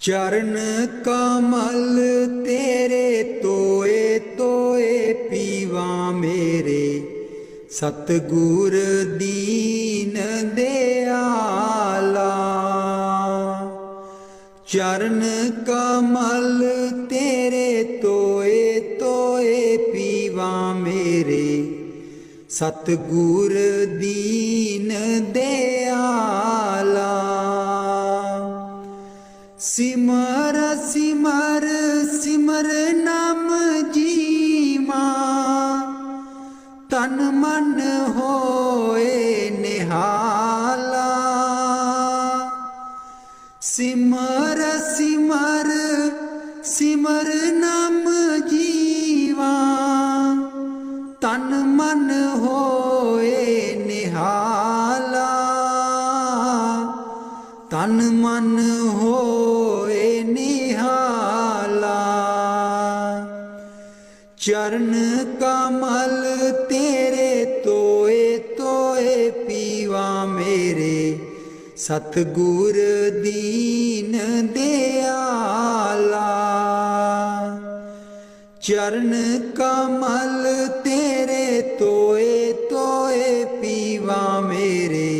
चरण कमल तेरे तोए तोए पीवा मेरे, सतगुर दीन दयाला। चरण कमल तेरे तोए तोए पीवा मेरे, सतगुर दीन दयाला। सिमर सिमर सिमर नाम जीवा, तन मन होए निहाला। सिमर सिमर सिमर नाम जीवा, तन मन होए निहाला। तन मन होए निहाला। चरण कमल तेरे तोए तोए पीवा मेरे, सतगुर दीन दयाला। चरण कमल तेरे तोए तोए पीवा मेरे,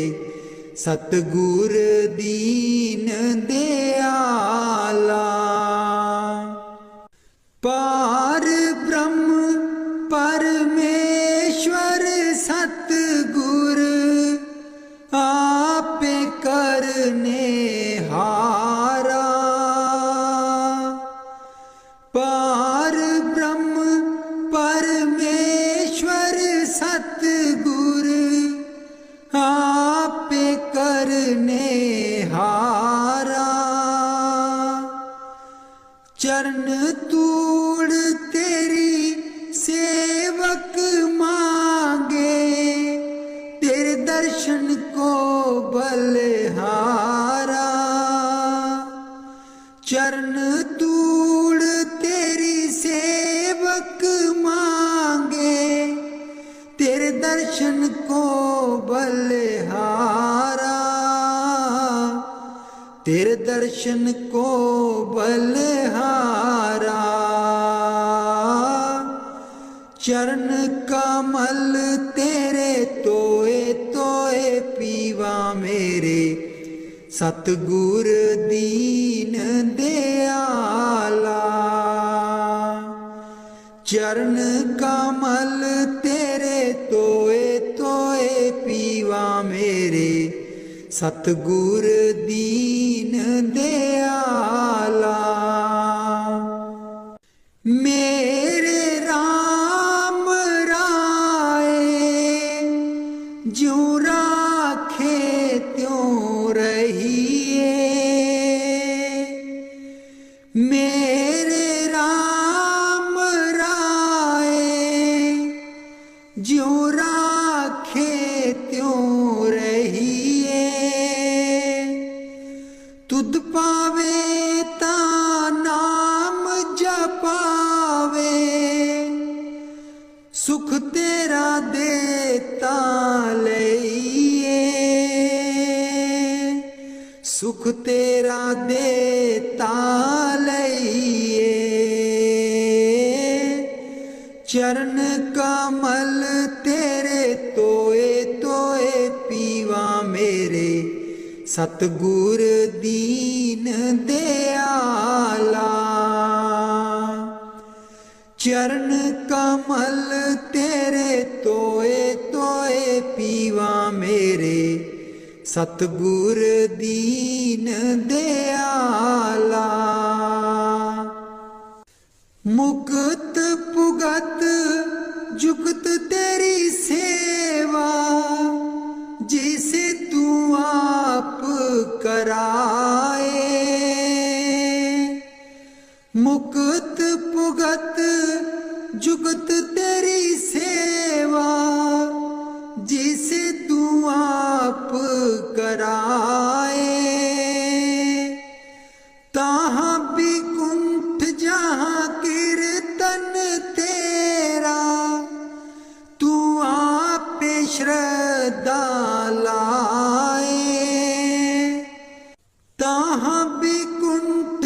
सतगुर दीन दयाला। पार ब्रह्म परमेश्वर सतगुर, आपे करने हारा। पार ब्रह्म परमेश्वर सतगुर, आपे करने हारा। चरण तूड़ तेरी सेवक मांगे, तेरे दर्शन को बलिहारा। चरण तूड़ तेरी सेवक मांगे, तेरे दर्शन को बलिहारा। तेरे दर्शन को बलिहारा। चरण कमल तेरे तोए तोए पीवा मेरे, सतगुर दीन दयाला। चरण कमल तेरे तोए तोए पीवा मेरे, सतगुर दीन दयाला। मेरे राम राय ज्यों राखे त्यों रहिए। मेरे राम राय ज्यों राखे त्यों रहिए। तुध पावे ता नाम जपावे, सुख तेरा देता लइए। सुख तेरा देता लइए। चरण कमल तेरे तोए तोए पीवा मेरे, सतगुर दीन दयाला। चरण कमल तेरे तोए तोए पीवा मेरे, सतगुर दीन दयाला। मुक्त पुगत जुगत तेरी सेवा, जिसे तू आप कराए। मुक्त पुगत जुगत तेरी सेवा, जिसे तू आप कराए। ताहाँ बिकुंठ जहाँ कीर्तन तेरा, तू आप श्रद्धा लाए। ताहाँ बिकुंठ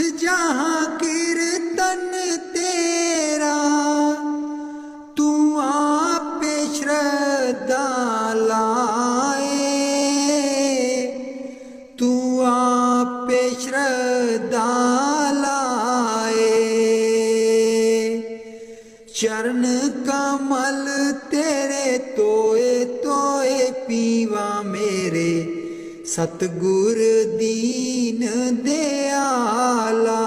श्रद्धा लाए। चरण कमल तेरे तोए तोए पीवा मेरे, सतगुर दीन दयाला।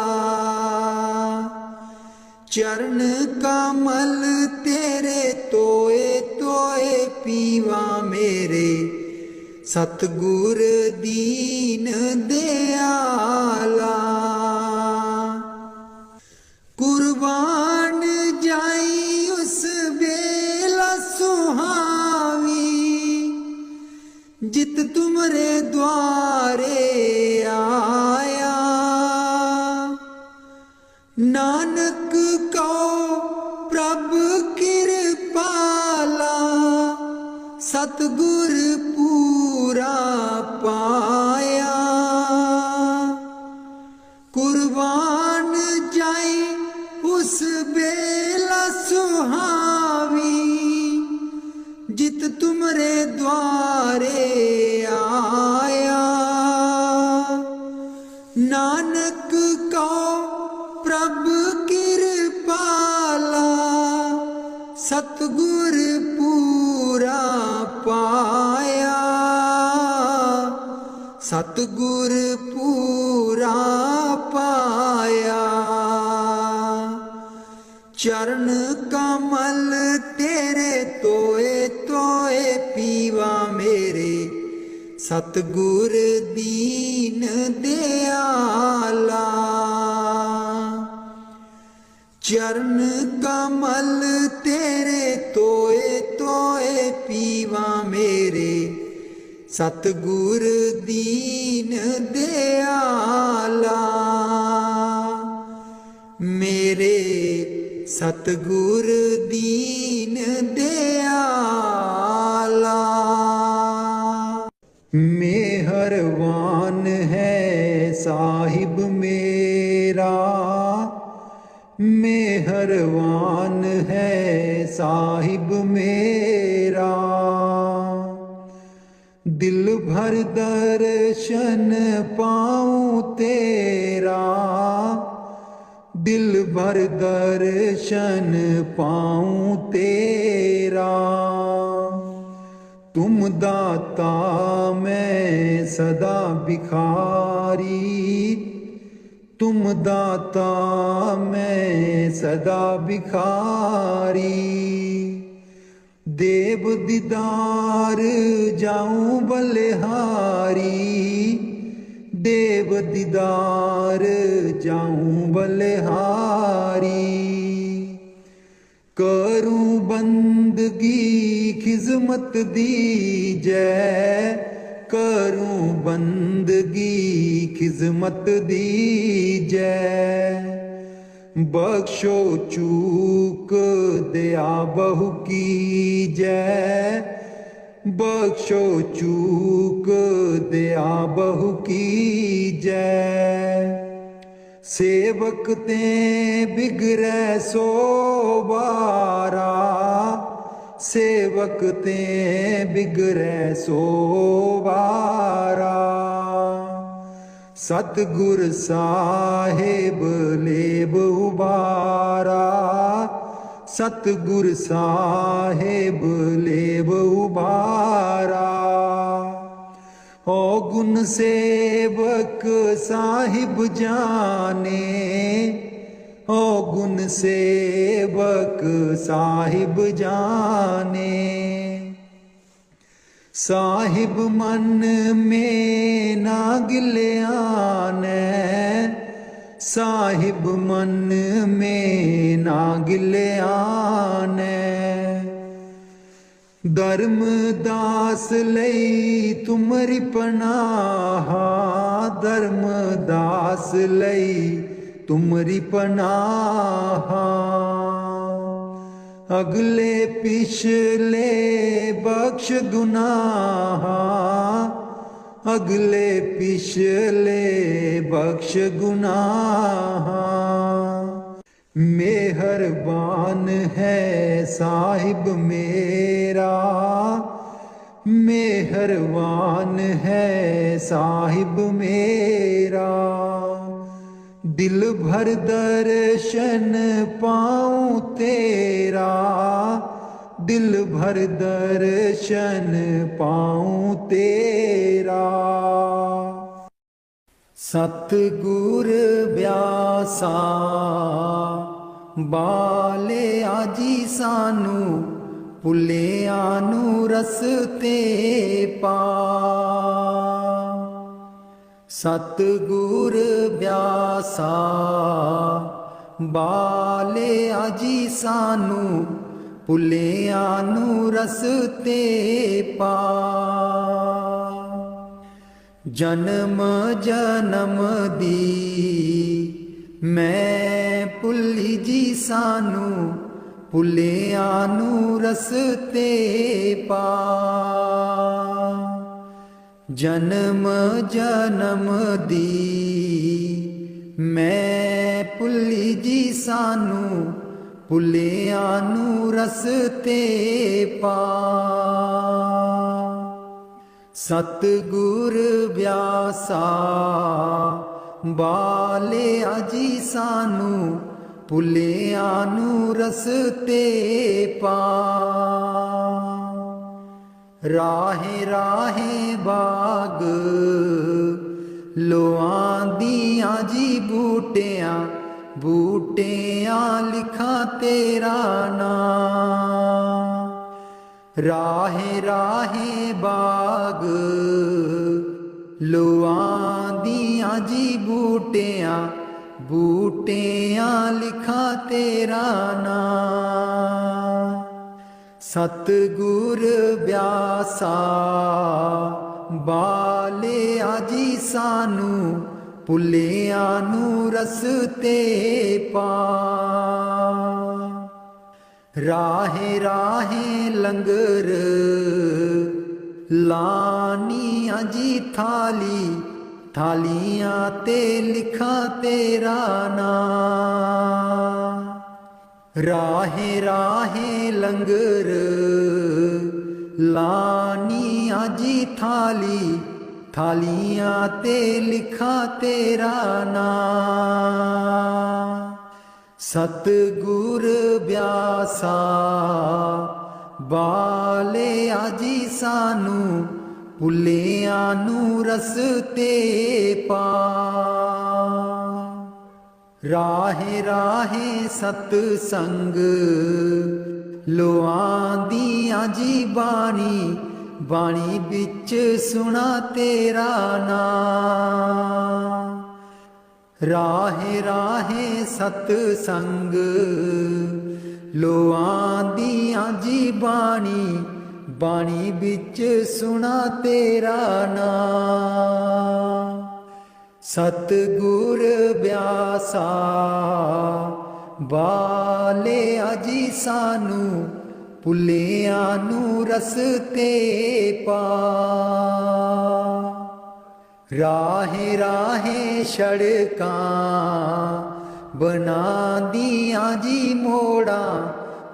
चरण कमल तेरे तोए तोए पीवा मेरे, सतगुर दीन दयाला। कुर्बान जाई उस बेला सुहावी, जित तुमरे द्वारे आया। नानक को प्रभ कृपाला, सतगुर पूरा पाया। कुर्बान जाई उस बेला सुहावी, जित तुमरे द्वारे आया। नानक को प्रभ कृपाला, सतगुर पूरा पाया। सतगुर पूरा पाया। चरण कमल तेरे तोए तोए पीवा मेरे, सतगुर दीन दयाला। चरण कमल तेरे तोए तोए पीवा मेरे, सतगुर दीन दयाला। मेरे सतगुर दीन दयाला। मेहरबान है साहिब मेरा, मेहरबान है साहिब मेरा। दिल भर दर्शन पाऊं तेरा, दिल भर दर्शन पाऊं तेरा। तुम दाता मैं सदा भिखारी, तुम दाता मैं सदा भिखारी। देव दीदार जाऊं बलिहारी, देव दीदार जाऊं बलिहारी। करूं बंदगी खिजमत दीजै, करूं बंदगी खिजमत दीजै। बख्शो चूक दया बहु कीजै, बख्शो चूक दया बहु कीजै। सेवक ते बिगड़ै सो बारा, सेवक ते बिगड़ै सो बारा। सतगुर साहिब लेब उबारा, सतगुर साहिब लेब उबारा। ओ गुण सेवक साहिब जाने, ओ गुण सेवक साहिब जाने। साहिब मन में ना गिल्यानै, साहिब मन में ना गिल्यानै। धर्मदास लई तुमरी पनाहा, धर्मदास लई तुमरी पनाहा। अगले पिछले बख्श गुनाहा, अगले पिछले बख्श गुनाहा। मेहरबान है साहिब मेरा, मेहरबान है साहिब मेरा। दिल भर दर्शन पाऊं तेरा, दिल भर दर्शन पाऊं तेरा। सतगुर ब्यासा बाले आजी सानू, भुलिया नू रस्ते पा। सतगुर ब्यासा बाले आजी सानू, भुलिया नू रस्ते पा। जन्म जन्म दी मैं भुली जी सानू, भुलिया नू रस्ते पा। जन्म जन्म दी मैं भुली जी सानू, भुलिया नू रस्ते पा। सतगुर ब्यासा बाले आजी सानू, भुलिया नू रस्ते पा। राहे राहे बाग लोआं दियां जी बूटियां, बूटियां लिखा तेरा नाम। राहे राहे बाग लोआं दियां जी बूटियां, बूटियां लिखा तेरा नाम। सतगुर ब्यासा बाले आजी सानू, भुलिया नू रस्ते पा। राहे राहे लंगर लानी आजी थाली, थालियां ते लिखा तेरा नाम। राहे राहे लंगर लानी आजी थाली, थालियां ते लिखा तेरा नाम। सतगुर ब्यासा बाले आजी सानू, भुलिया नू रस्ते पा। राहे राहे सतसंग लोआं दियां जी बाणी, बाणी बिच सुना तेरा नाम। राहे राहे सतसंग लोआं दियां जी बाणी, बाणी बिच सुना तेरा नाम। सतगुर ब्यासा बाले आजी सानू, भुलिया नू रस्ते पा। राहे राहे सड़कां बना दियां जी मोड़ा,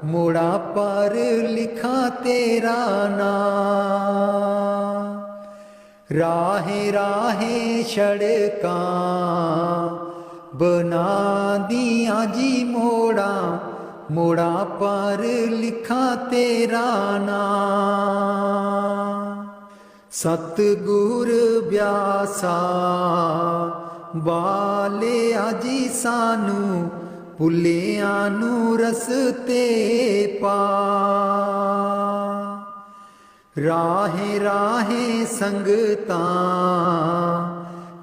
मोड़ा पर लिखा तेरा नाम। राहे राहे सड़कां बना दियां जी मोड़ा, मोड़ा पर लिखा तेरा नाम। सतगुर ब्यासा बाले आजी सानू, भुलिया नू रस्ते पा। राहे राहे संगतां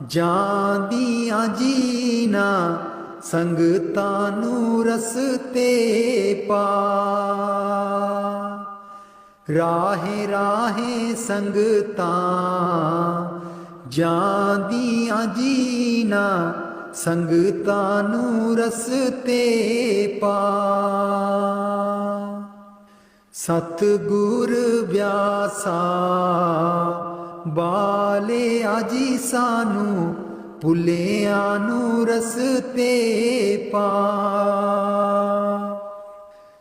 जांदियां जीना, संगतां नू रस्ते पा। राहे राहे संगतां जांदियां जीना, संगतां नू रस्ते पा। सतगुर ब्यासा बाले आजी सानू, भुलिया नू रस्ते पा।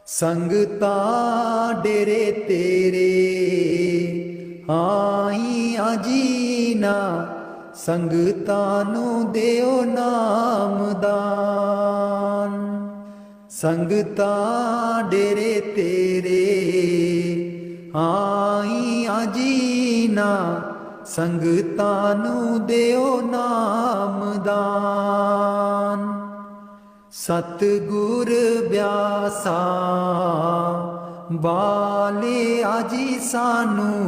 संगता डेरे तेरे आई आजीना, संगता नू देओ नाम दा। ਸੰਗਤਾਂ ਡੇਰੇ ਤੇਰੇ ਆਈਆਂ ਜੀ ਨਾ, ਸੰਗਤਾਂ ਨੂੰ ਦਿਓ ਨਾਮਦਾਨ। ਸਤਿਗੁਰ ਬਿਆਸਾ ਬਾਲੇ ਆਜੀ ਸਾਨੂੰ,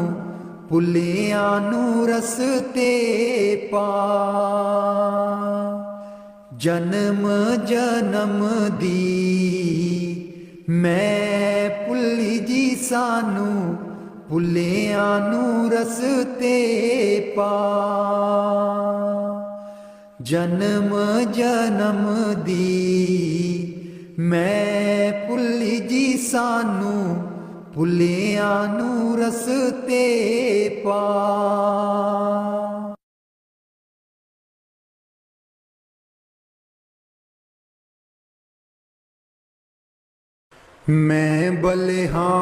ਭੁੱਲਿਆਂ ਨੂੰ ਰਸਤੇ ਪਾ। ਜਨਮ ਜਨਮ ਦੀ ਮੈਂ ਭੁੱਲੀ ਜੀ ਸਾਨੂੰ, ਭੁੱਲਿਆਂ ਨੂੰ ਰਸਤੇ ਪਾ। ਜਨਮ ਜਨਮ ਦੀ ਮੈਂ ਭੁੱਲੀ ਜੀ ਸਾਨੂੰ, ਭੁੱਲਿਆਂ ਨੂੰ ਰਸਤੇ ਪਾ। ਮੈਂ ਬਲਿਹਾਰੀ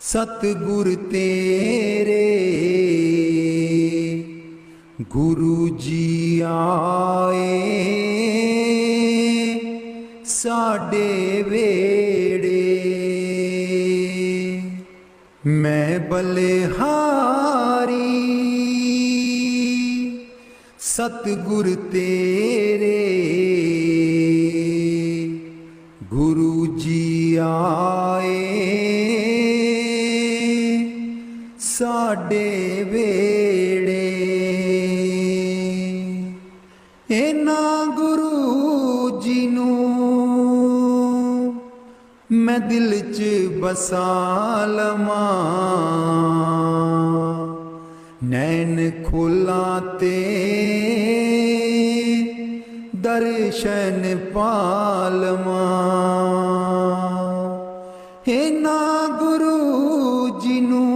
ਸਤਿਗੁਰ ਤੇਰੇ, ਗੁਰੂ ਜੀ ਆਏ ਸਾਡੇ ਵੇੜੇ। ਮੈਂ ਬਲਿਹਾਰੀ ਸਤਿਗੁਰ ਤੇਰੇ, ਗੁਰੂ ਜੀ ਆਏ ਸਾਡੇ ਵੇੜੇ। ਇਹਨਾਂ ਗੁਰੂ ਜੀ ਨੂੰ ਮੈਂ ਦਿਲ 'ਚ ਬਸਾ ਲਵਾਂ, ਨੈਣ ਖੋਲਾਂ ਤੇ ਦਰਸ਼ਨ ਪਾ ਲਵਾਂ। ਇਹਨਾਂ ਗੁਰੂ ਜੀ ਨੂੰ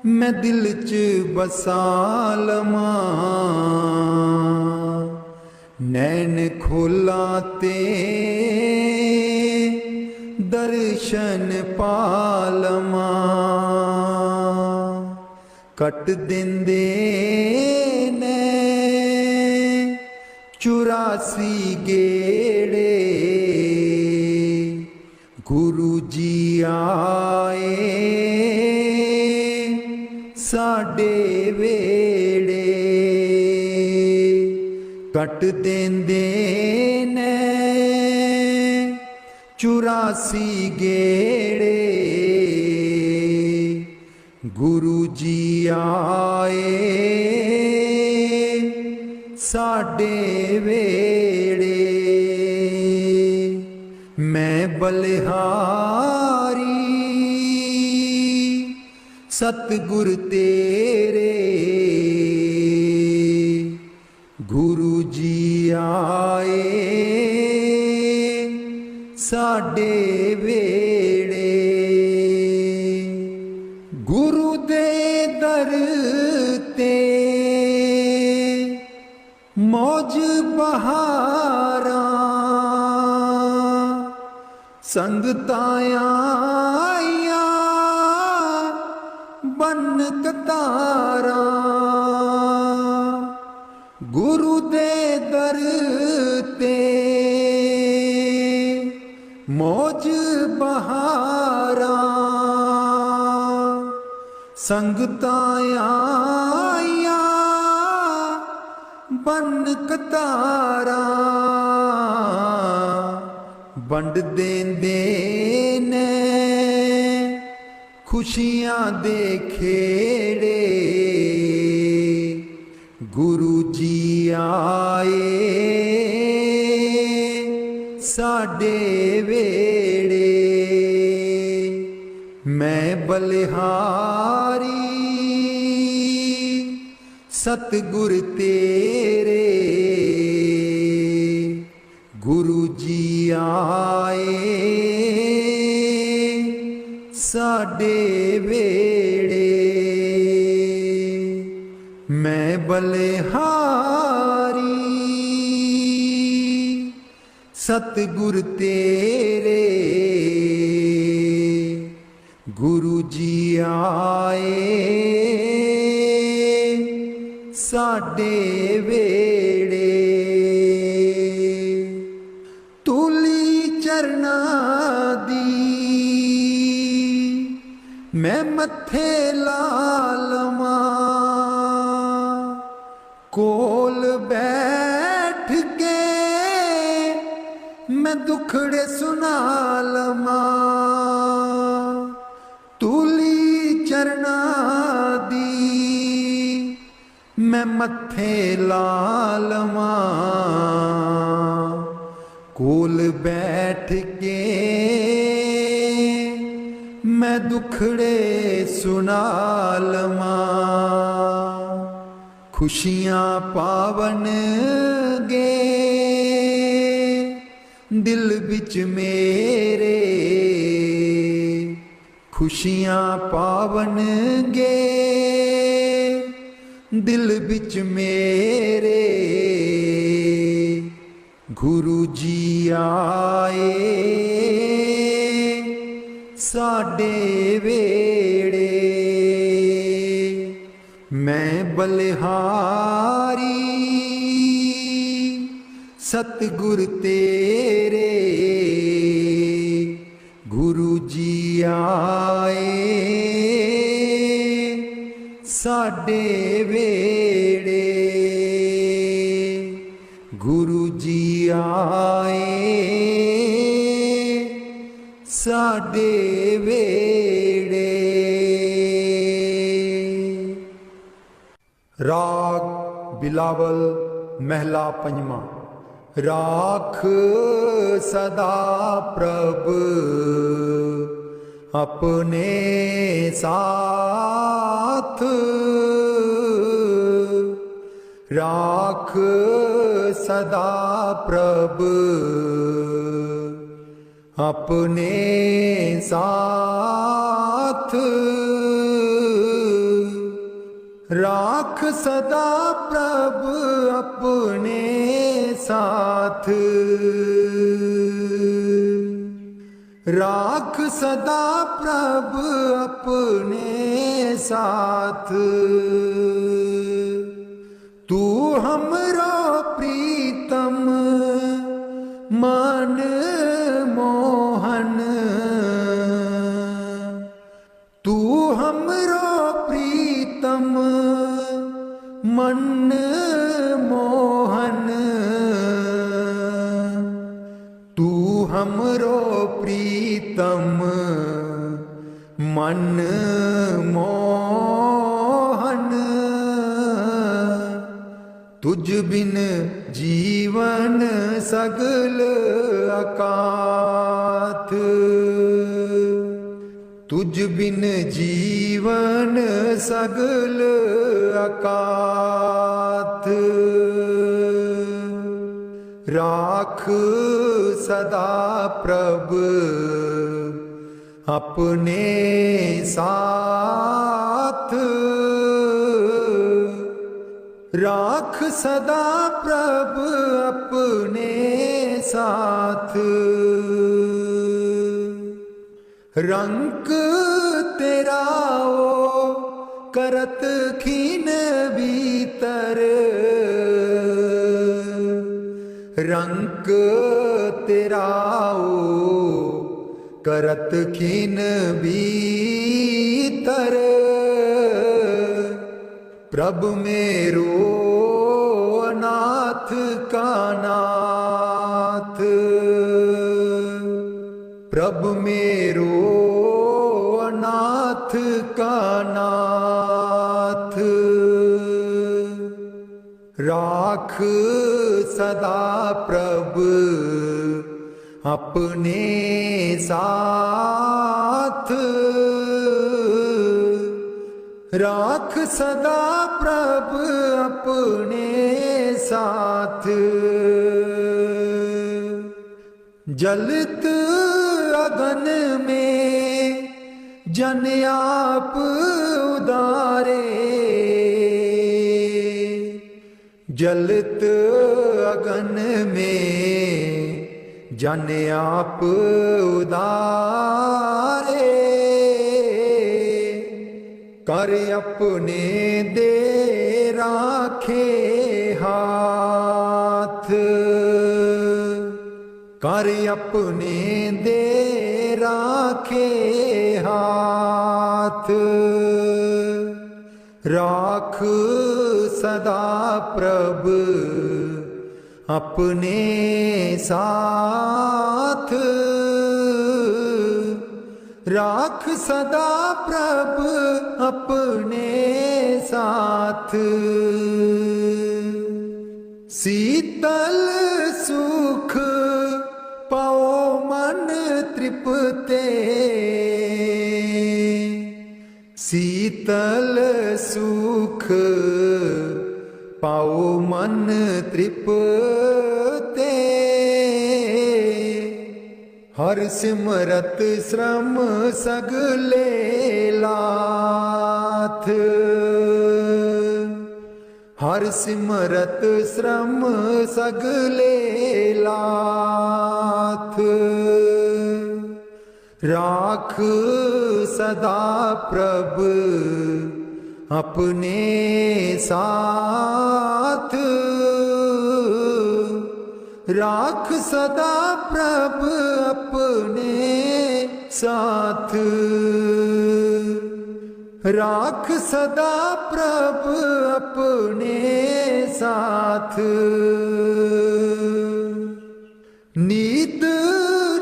ਮੈਂ ਦਿਲ 'ਚ ਬਸਾ ਲਵਾਂ, ਨੈਣ ਖੋਲਾਂ ਤੇ ਦਰਸ਼ਨ ਪਾ ਲਵਾਂ। ਕੱਟ ਦਿੰਦੇ ਨੇ 84 ਗੇੜੇ, ਗੁਰੂ ਜੀ ਆਏ ਸਾਡੇ ਵੇੜੇ। ਕੱਟ ਦਿੰਦੇ ਨੇ 84 ਗੇੜੇ, ਗੁਰੂ ਜੀ ਆਏ ਸਾਡੇ ਵੇੜੇ। ਮੈਂ ਬਲਿਹਾਰੀ ਸਤਿਗੁਰ ਤੇਰੇ, ਗੁਰੂ ਜੀ ਆਏ ਸਾਡੇ ਵੇੜੇ। ਗੁਰੂ ਦੇ ਦਰ ਤੇ ਮੌਜ ਬਹਾਰਾਂ, ਸੰਗਤਾਂ ਆਈਆਂ ਬਨ ਕਤਾਰਾਂ। ਗੁਰੂ ਦੇ ਦਰ ਤੇ ਮੌਜ ਬਹਾਰਾਂ, ਸੰਗਤਾਂ ਆਈਆਂ ਬਨ ਕਤਾਰਾਂ। ਵੰਡ ਦੇਂਦੇ ਨੇ ਖੁਸ਼ੀਆਂ ਦੇ ਖੇੜੇ, ਗੁਰੂ ਜੀ ਆਏ ਸਾਡੇ ਵੇੜੇ। ਮੈਂ ਬਲਿਹਾਰੀ ਸਤਿਗੁਰ ਤੇਰੇ, ਗੁਰੂ ਜੀ ਆਏ ਸਾਡੇ ਵੇੜੇ। ਮੈਂ ਬਲਿਹਾਰੀ ਸਤਿਗੁਰ ਤੇਰੇ, ਗੁਰੂ ਜੀ ਆਏ ਸਾਡੇ ਵੇੜੇ। मथे ला लवां कोल बैठ के मैं दुखड़े सुना लवां तूली चरना दी मैं मथे ला लवां कोल बैठ के मैं दुखड़े सुना लवां खुशियां पावन गे दिल बिच मेरे खुशियां पावन गे दिल बिच मेरे गुरु जी आए साडे वेड़े मैं बलिहारी सतगुर तेरे गुरु जी आए साडे वेड़े गुरु जी आए साडे वेड़े। राग बिलावल महला पंजवा। राख सदा प्रभ अपने साथ राख सदा प्रभ अपने साथ राख सदा प्रभ अपने साथ राख सदा प्रभ अपने साथ तू हमरो प्रीतम मन मोहन तू हमरो प्रीतम मन मोहन तू हमरो प्रीतम मन मोहन तुझ बिन जीवन सगल अकाथ तुझ बिन जीवन सगल अकाथ राख सदा प्रभ अपने साथ राख सदा प्रभ अपने साथ रंक तेरा ओ करत खीन भीतर रंक तेरा ओ करत खीन भीतर प्रभ मेरो नाथ का नाथ प्रभ मेरो नाथ का नाथ राख सदा प्रभ अपने साथ राख सदा प्रभ अपने साथ जलत अगन में जन आप उदारे जलत अगन में जन आप उदारे कर अपने दे राखे हाथ कर अपने दे राखे हाथ राख सदा प्रभ अपने साथ, राख सदा प्रभ अपने साथ। शीतल सुख पाओ मन तृप्ते, शीतल सुख पाओ मन तृप्ते। हर सिमरत श्रम सगले लाथ, हर सिमरत श्रम सगले लाथ। राख सदा प्रभ अपने साथ, राख सदा प्रभ अपने साथ। राख सदा प्रभ अपने साथ। नीत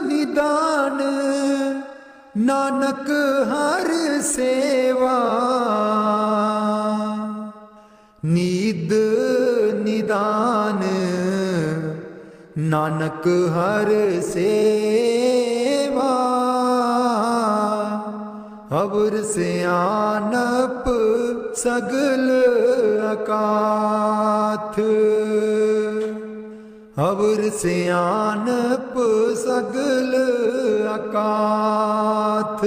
निदान नानक हर सेवा, नीद निदान नानक हर सेवा। अवर सियानप सगल अकाथ, अवर सियानप सगल अकाथ।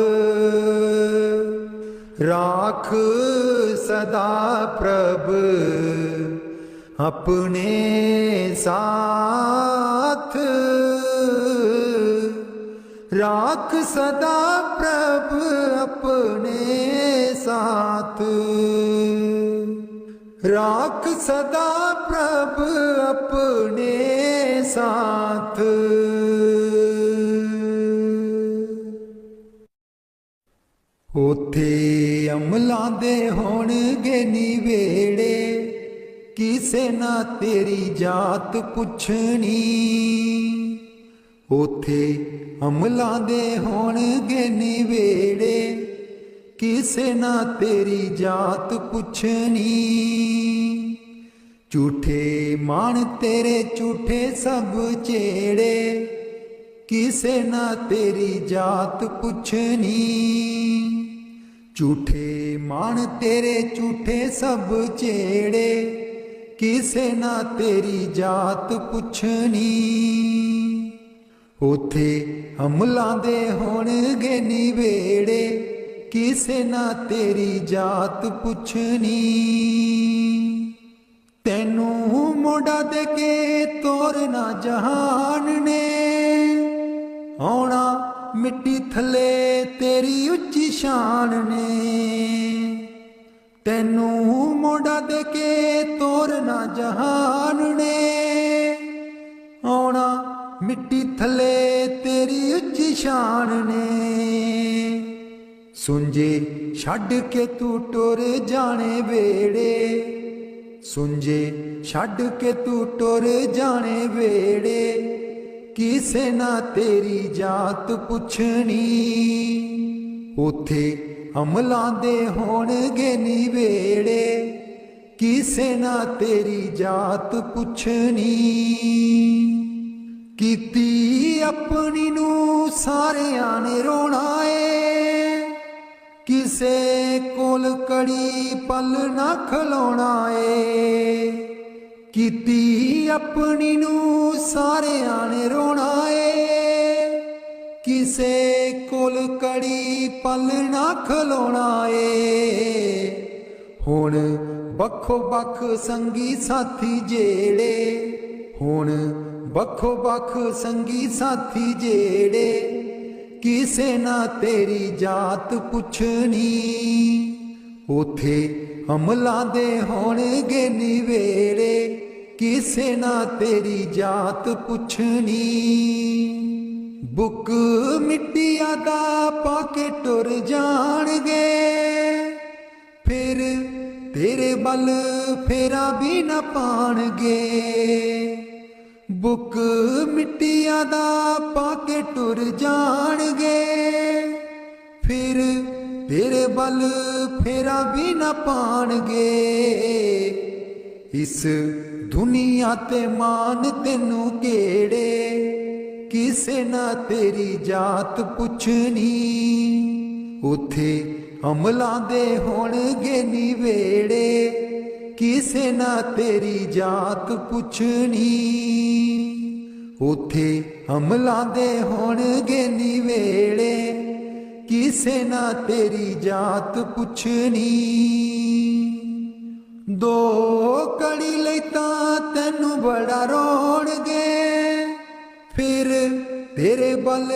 राख सदा प्रभ अपने साथ, राख सदा प्रभ अपने साथ। राख सदा प्रभ अपने साथ। उथे अमलां दे होणगे निवेड़े, किसे ना तेरी जात पुछनी। उथे अमलां दे होणगे निवेड़े, किसे ना तेरी जात पुछनी। झूठे मान तेरे झूठे सब चेड़े, किसे ना तेरी जात पुछनी। झूठे मान तेरे झूठे सब चेड़े, किसे ना तेरी जात पुछनी। उथे अमलां दे होणगे निवेड़े, किसे ना तेरी जात पुछनी। तैनू मोड़ा दे के तोरना जहान ने, आउणा मिट्टी थले तेरी उच्ची शान ने। तैनू मोड़ा दे के तोरना जहान ने, आउणा मिट्टी थले तेरी उच्ची शान ने। सुंजे छड्ड के तू टुर जाने वेड़े, सुंजे छड्ड के तू टुर जाने वेड़े, किसे ना तेरी जात पुछनी। उथे अमलां दे होणगे निवेड़े, किसे ना तेरी जात पुछनी। कीती अपनी नू सारियां ने रोना ए, किसे कोल कड़ी पल ना खलोना ए। कीती अपनी नू सारियां ने रोना ए, किसे कोल कड़ी पल ना खलोना ए। हुण बखो बख संगी साथी जेड़े, हुण बखो बख संगी साथी जेड़े, किसे ना तेरी जात पुछनी। उथे अमलां दे होणगे निवेड़े, किसे ना तेरी जात पुछनी। बुक मिट्टिया दा पाके टुर जाणगे, फिर तेरे बल फेरा भी न पाणगे। बुक मिट्टिया दा पाके टुर जाणगे, फिर तेरे बल फेरा भी न पाणगे। इस दुनिया ते मान तेनू केड़े, किसे ना तेरी जात पुछनी। उथे अमलां दे होणगे निवेड़े, किसे ना तेरी जात पुछनी। उथे अमलां दे होणगे निवेड़े, किसे ना तेरी जात पुछनी। दो कड़ी लई तां तैनू बड़ा रोणगे, फिर तेरे बल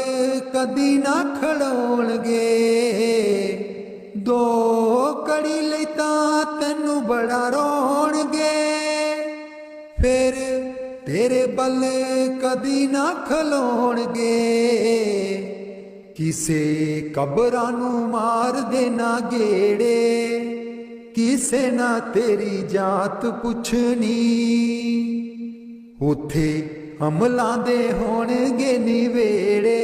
कदी ना खड़ोणगे। दो कड़ी लई तां तैनू बड़ा रोणगे, फिर तेरे बल कदी ना खलोणगे। किसे कबरां नू मार देना गेड़े, किसे ना तेरी जात पुछनी। उथे अमलां दे होणगे निवेड़े,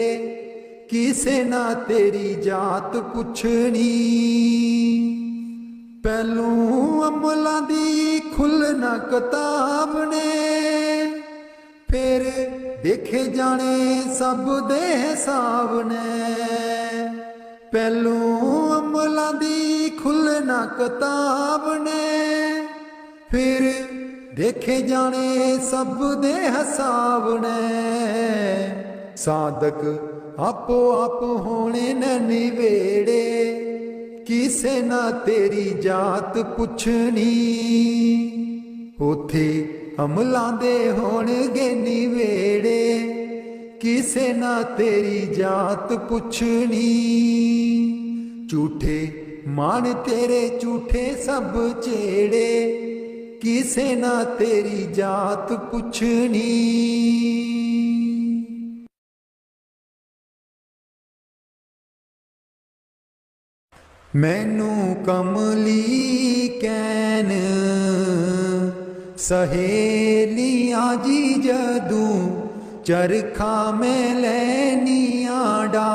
किसे ना तेरी जात पुछनी। पहलू अमलां दी खुलना किताब ने, फिर देखे जाने सब दे हिसाब ने। पहलू अमलां दी खुलना किताब ने, फिर देखे जाने सब दे हिसाब ने। साधक आपो आप होने न निवेड़े, किसे ना तेरी जात पुछनी। उथे अमलां दे होणगे निवेड़े, किसे ना तेरी जात पुछनी। झूठे मान तेरे झूठे सब चेड़े, किसे ना तेरी जात पुछनी। मैनू कमली कैन सहेलियां जी जदू, चरखा में लैनियां डा।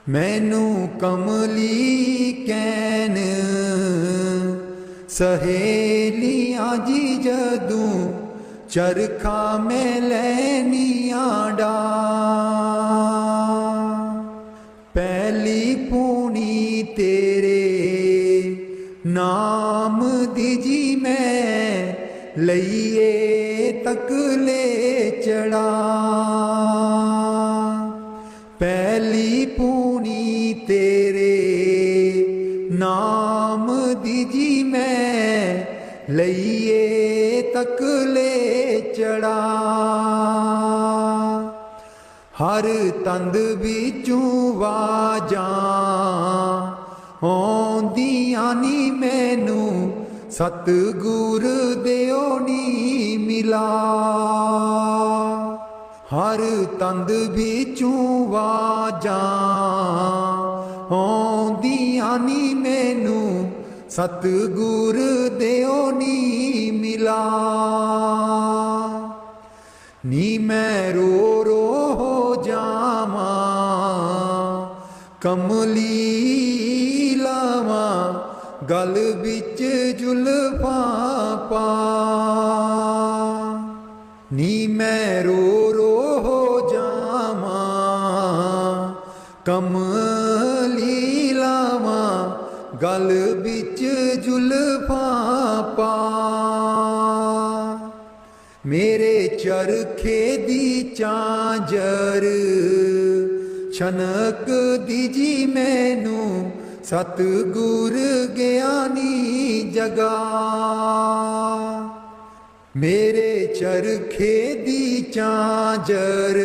मैनू कमली कैन सहेलियां जी जदू, चरखा में लैनियां डा। पहली पूनी तेरे नाम दी जी मैं, लईए तक ले चढ़ा। पहली पूनी तेरे नाम दी जी मैं, लईए तक ले चढ़ा। हर तंद बिचों वाजां आउंदियां नी मैनू, सतगुर देओ नी मिला। हर तंद बिचों वाजां आउंदियां नी मैनू, सतगुर देओ नी मिला। नी मैं रो रो हो जावां, कमली लावां गल बिच जुल्फां पा। नी मैं रो रो हो जावां, कमली लावां गल बिच जुल्फां पा। मेरे चरखे दी चांजर छनक दीजी मैनू, सतगुर ज्ञानी जगा। मेरे चरखे दी चांजर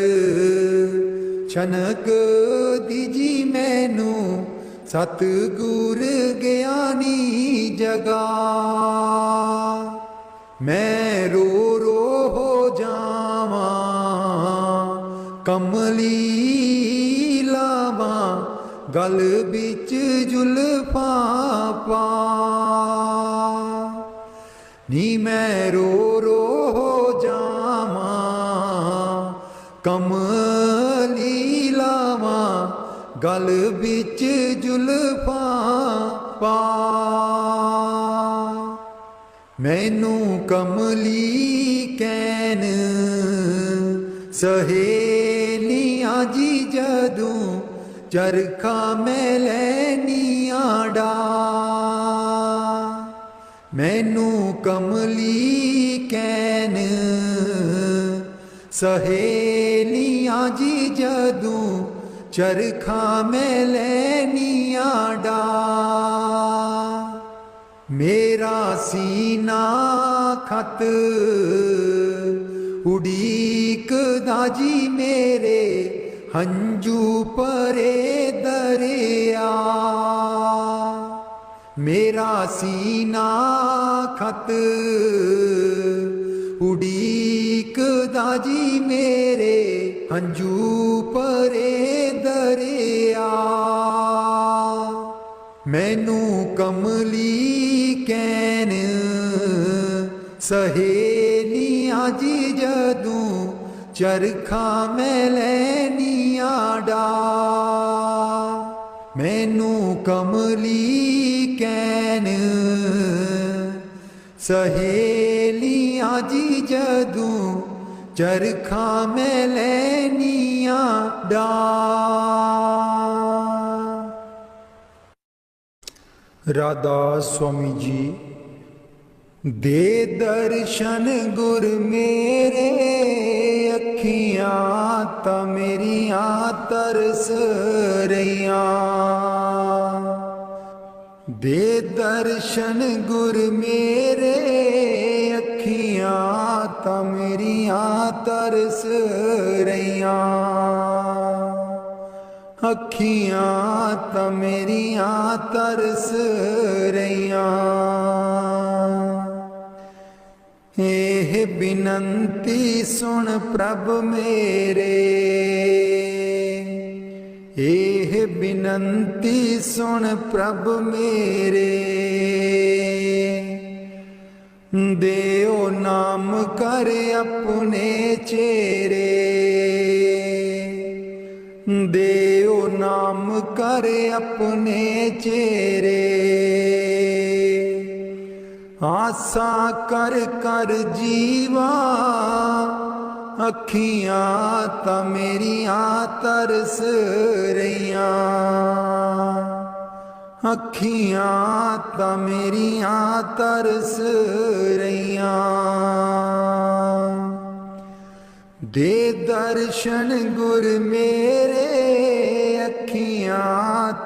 छनक दीजी मैनू, सतगुर ज्ञानी जगा। मैं रो रो हो जावां, कमली लावां गल बिच जुल्फां पा नी मैं रो रो हो जावां कमली लावां गल बिच जुल्फां पा मैनू कमली कहन सहेलियां जी जदों चरखा मैं लैनियां डा मैनू कमली कहन सहेलियां जी जदों चरखा मैं लैनियां डा मेरा सीना खत उड़ीकदा जी मेरे हंजू परे दरिया मेरा सीना खत उड़ीकदा जी मेरे हंजू परे दरिया मैनू कमली कहन सहेलियां जी जदों चरखा मैं लैनियां डा मैनू कमली कहन सहेलियां जी जदों चरखा मैं लैनियां डा राधा स्वामी जी दे दर्शन गुर मेरे अखियां ता मेरियां तरस रहियां दे दर्शन गुर मेरे अखियां ता मेरियां तरस रहियां अखियां ता मेरियां तरस रहियां एह बिनंती सुन प्रभ मेरे एह बिनंती सुन प्रभ मेरे देओ नाम कर अपने चेरे देओ नाम कर अपने चेरे आसा कर कर जीवा अखियां ता मेरियां तरस रहियां अखियां ता मेरियां तरस रहियां दे दर्शन गुर मेरे अखियां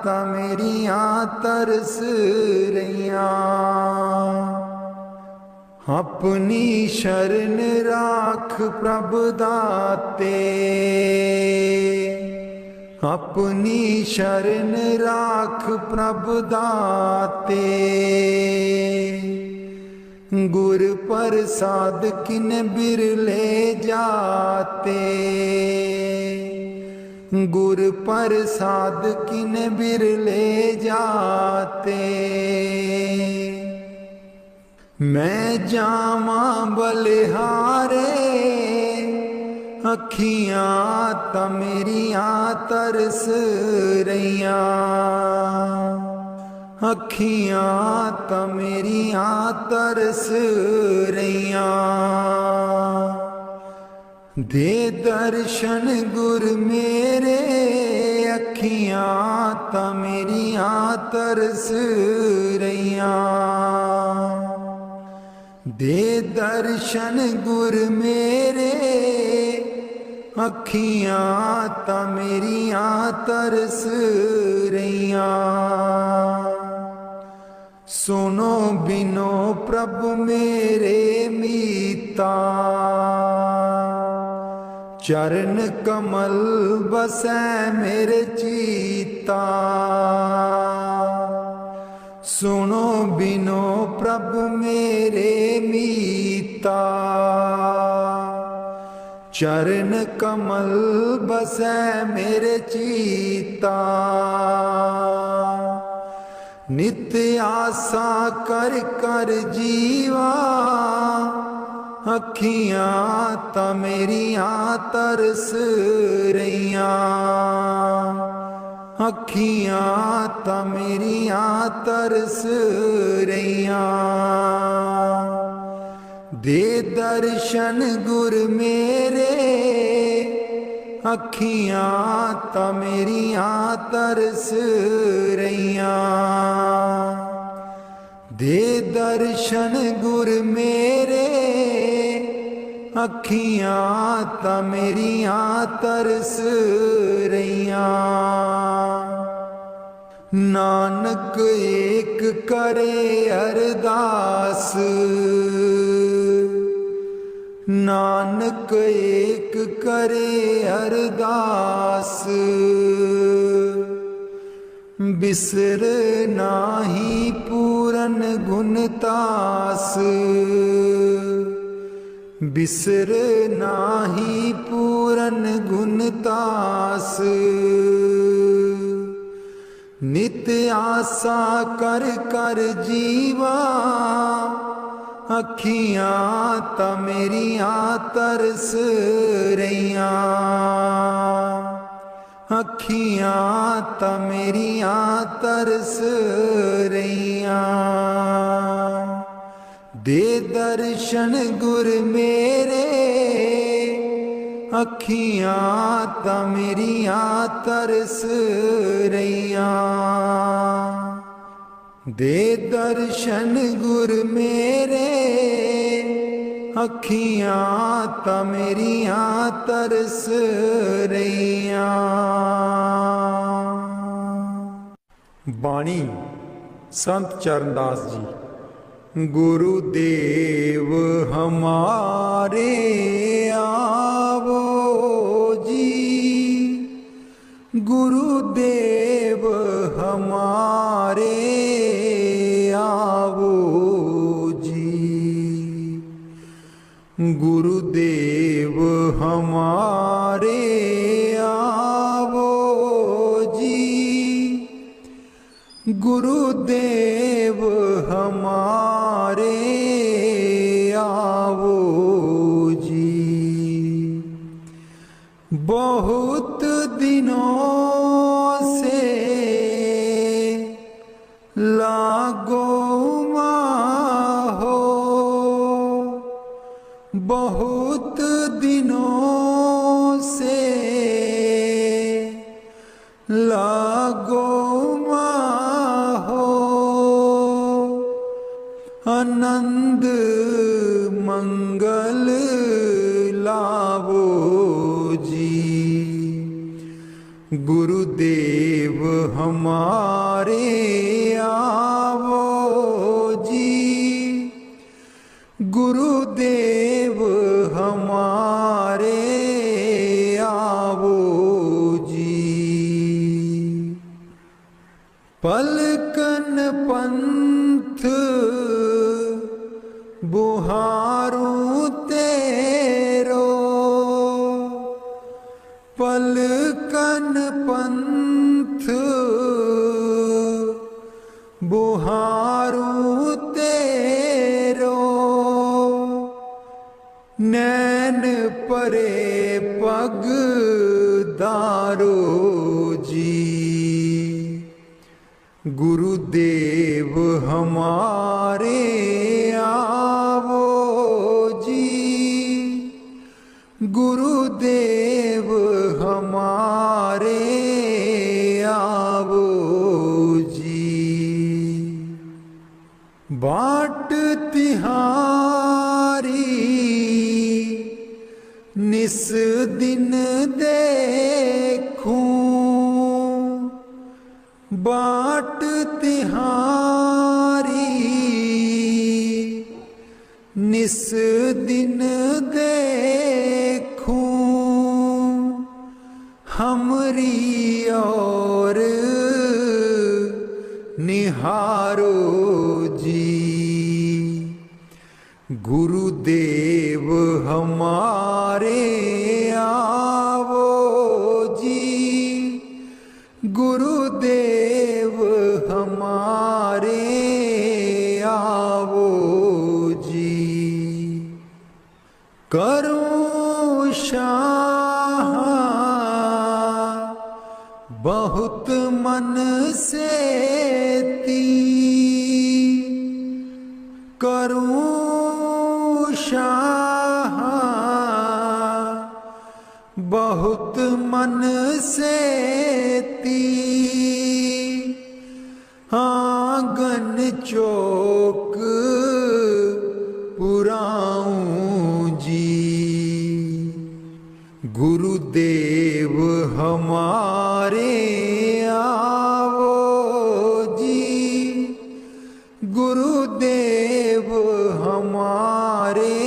ता मेरियां तरस रहियां अपनी शरण राख प्रभ दाते अपनी शरण राख प्रभ दाते गुर प्रसाद किन बिरले जाते गुर प्रसाद किन बिरले जाते मैं जावा बलिहारे अखियां ता मेरियां तरस रहियां अखियां ता मेरियां तरस रहियां दे दर्शन गुर मेरे अखियां ता मेरियां तरस रहियां दे दर्शन गुर मेरे अखियां ता मेरियां तरस रहियां सुनो बिनो प्रभु मेरे मीता चरण कमल बसै मेरे चीता सुनो बिनो प्रभु मेरे मीता चरण कमल बसै मेरे चीता। नित्य आसा कर कर जीवा, अखियां ता मेरियां तरस रहियां। अखियां ता मेरियां तरस रहियां। दे दर्शन गुर मेरे, अखियां ता मेरियां तरस रहियां। दे दर्शन गुर मेरे, अखियां ता मेरियां तरस रहियां। नानक एक करे अरदास, नानक एक करे अरदास। बिसर नाही पूरन गुणतास, बिसर नाही पूरन गुणतास। नित्य आसा कर कर जीवा, अखियां ता मेरियां तरस रहियां। अखियां ता मेरियां तरस रहियां। दे दर्शन गुर मेरे, अखियां ता मेरियां तरस रहियां। दे दर्शन गुर मेरे, अखियां ता मेरियां तरस रहियां। बाणी संत चरणदास जी। गुरुदेव हमारे आवो जी, गुरुदेव हमारे आवो जी। गुरुदेव हमारे आवो जी, गुरुदेव हमारे आवो जी। बहुत दिनों से लागो माहो, बहुत दिनों से लागो माहो। आनंद मंगल लावो जी। गुरुदेव हमारे आवो जी, गुरुदेव हमारे आवो जी। पलकन पंथ बुहारूं तेरो, पलकन पंथ बुहारूं तेरो। नैन परे पग दारो जी। गुरुदेव हमारे आवो जी, गुरुदेव हमारे आवो जी। बाट तिहारी निस दिन देखूं, बाट तिहारी निस दिन देखूं। हमरी और निहारो जी। गुरुदेव हमारे करूं शाह बहुत मन से ती, करूं शाह बहुत मन से ती, आंगन चौक पुराऊं जी। गुरुदेव हमारे आओ जी, गुरुदेव हमारे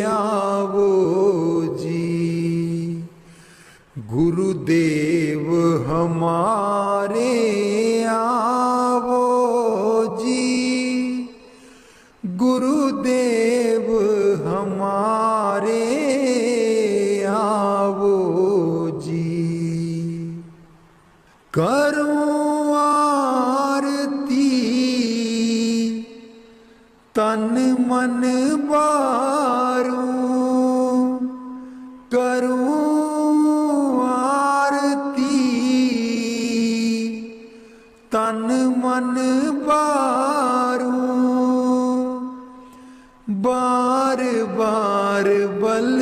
आओ जी, गुरुदेव हमारे आओ जी, गुरुदेव हमारे आओ जी। करूं आरती तन मन बारूं, करूं आरती तन मन बारूं, बार बार बल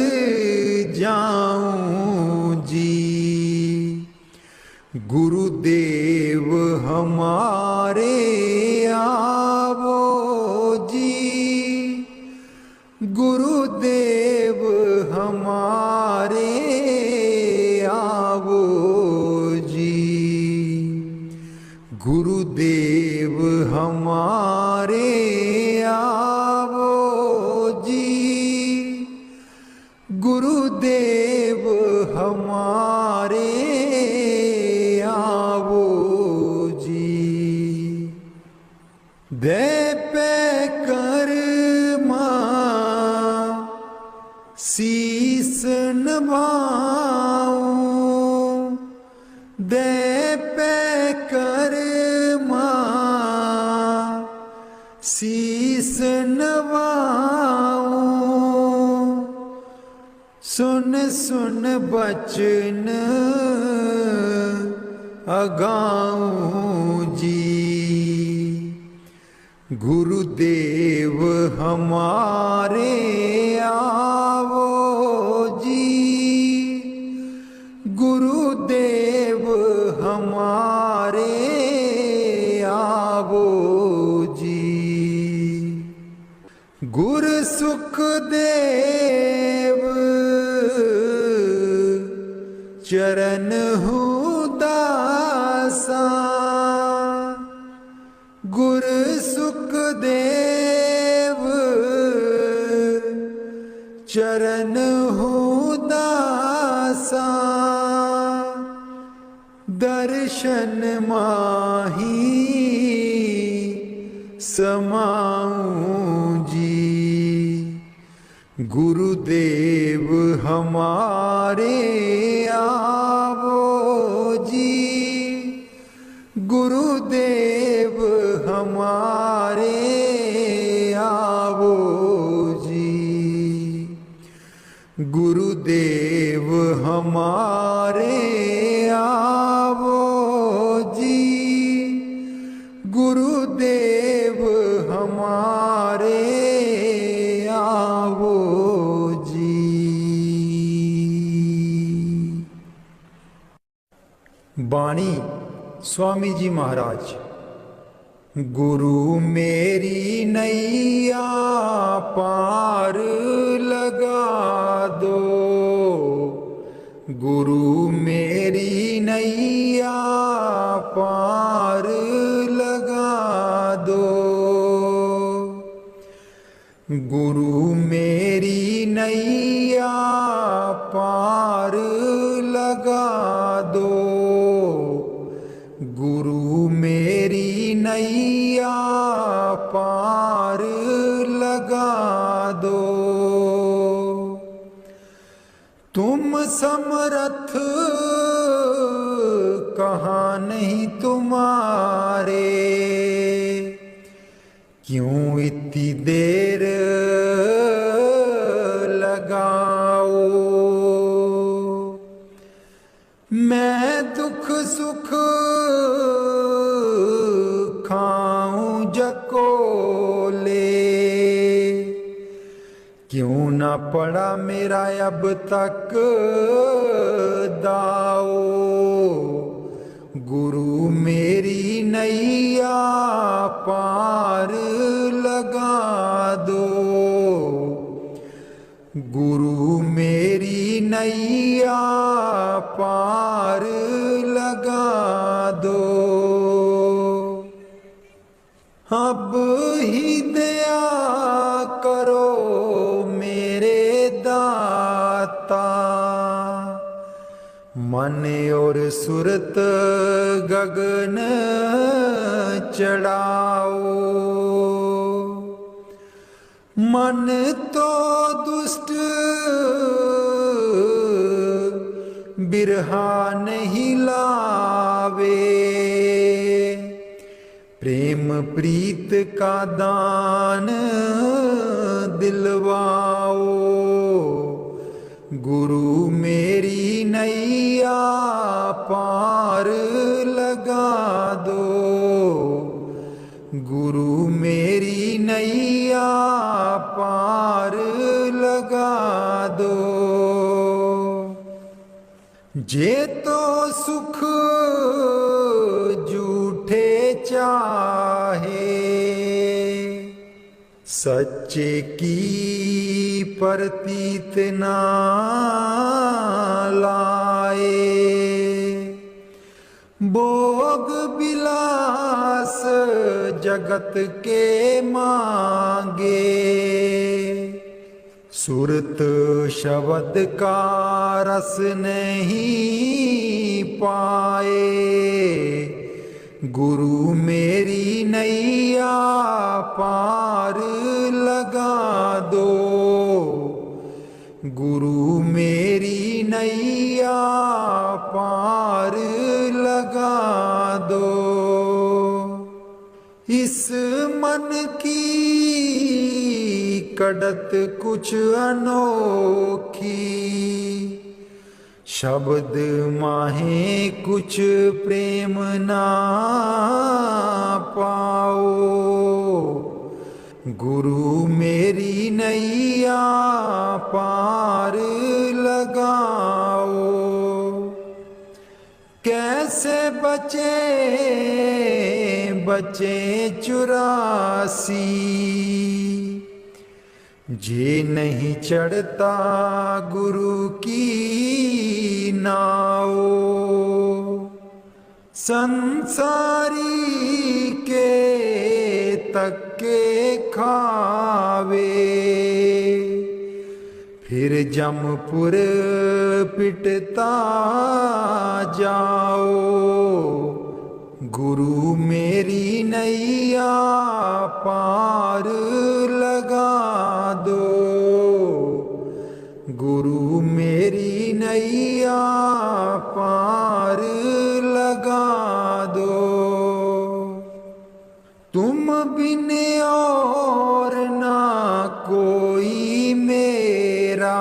जाऊं जी। गुरुदेव हमारे आओ जी, गुरुदेव हमारे आओ जी, गुरुदेव हमारे आओ जी, गुरुदेव हमारे आओ जी। दे पे कर्मा शीस नभाऊं, दे पे कर्मा शीस नभाऊं, सुन सुन बचन अगाऊं जी। गुरुदेव हमारे आओ जी, गुरुदेव हमारे आओ जी। गुरु सुखदेव चरण दासा, गुरु सुखदेव चरण दासा, दर्शन माही समाऊं जी। गुरुदेव हमारे आओ जी, गुरुदेव हमारे आओ जी, गुरुदेव हमारे आओ जी, गुरुदेव हमारे आओ जी। बाणी स्वामी जी महाराज। गुरु मेरी नैया पार लगा दो, गुरु मेरी नैया पार लगा दो, गुरु मेरी नैया पार लगा दो, गुरु मेरी नैया पार लगा दो। तुम समर्थ कहाँ नहीं तुम्हारे, क्यों इतनी देर क्यों ना पड़ा मेरा अब तक दाओ, गुरु मेरी नैया पार लगा दो, गुरु मेरी नैया पार लगा दो। अब ही दया करो मेरे दाता, मन और सुरत गगन चढ़ाओ, मन तो दुष्ट बिरहा नहीं लावे, प्रेम प्रीत का दान दिलवाओ, गुरु मेरी नैया पार लगा दो, गुरु मेरी नैया पार लगा दो। जे तो सुख झूठे चाहे, सच्चे की प्रतीत ना लाए, भोग विलास जगत के मांगे, सुरत शब्द का रस नहीं पाए, गुरु मेरी नैया पार लगा दो, गुरु मेरी नैया पार लगा दो। इस मन की कड़त कुछ अनोखी, शब्द माहे कुछ प्रेम ना पाओ, गुरु मेरी नैया पार लगाओ। कैसे बचे बचे 84, जे नहीं चढ़ता गुरु की नाव, संसारी के तक्के खावे, फिर जमपुर पिटता जाओ, गुरु मेरी नैया पार लगा दो, गुरु मेरी नैया पार लगा दो। तुम बिन और ना कोई मेरा,